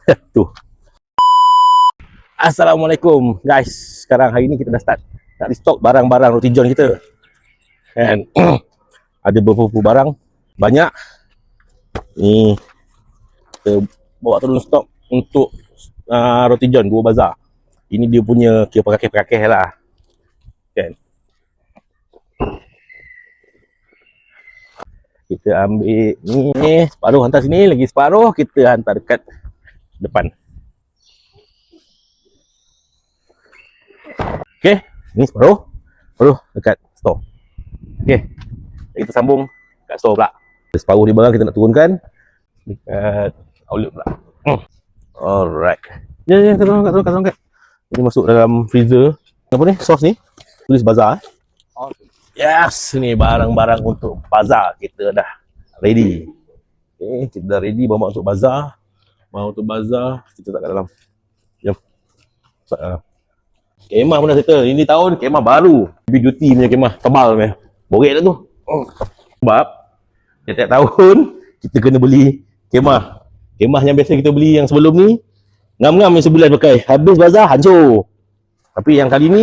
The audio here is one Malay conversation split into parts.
Tu. Assalamualaikum guys. Sekarang hari ni kita dah start nak restock barang-barang Roti John kita. And ada beberapa barang banyak. Ni kita bawa turun stok untuk Roti John Gua Bazar. Ini dia punya kira perakeh-perakeh lah. Kan. Kita ambil ni separuh hantar sini, lagi separuh kita hantar dekat depan. Okey, ni separuh dekat store. Okey. Kita sambung kat store pula. Separuh ni barang kita nak turunkan dekat outlet pula. Alright. Ya, turun kat. Ini masuk dalam freezer. Apa ni? Sos ni. Tulis bazar. Yes, ni barang-barang untuk bazar kita dah ready. Okey, kita dah ready bawa untuk bazar. Kita tak kat dalam. Jom. Kemah pun dah settle. Ini tahun kemah baru. Heavy duty punya kemah. Tebal punya. Borek dah tu. Sebab setiap tahun kita kena beli kemah. Kemah yang biasa kita beli yang sebelum ni ngam-ngam yang sebulan pakai. Habis bazar hancur. Tapi yang kali ni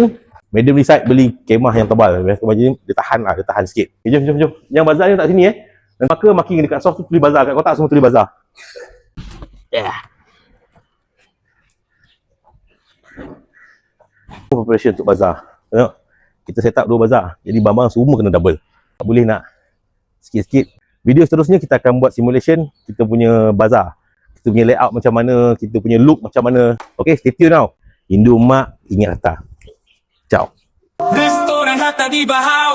medium decide beli kemah yang tebal. Biasa baju ni dia tahan sikit. Okay, jom. Yang bazar ni tak sini Dan maka marking dekat soft tu tulis bazar. Kat kotak semua tulis bazar. Yeah. Preparation untuk bazar. Tengok. Kita set up 2 bazar. Jadi barang semua kena double. Tak boleh nak sikit-sikit. Video seterusnya kita akan buat simulation kita punya bazar. Kita punya layout macam mana, kita punya look macam mana. Okay, stay tune now. Hindu Mak ingat Hatta. Ciao. Restoran Hatta di Bahau.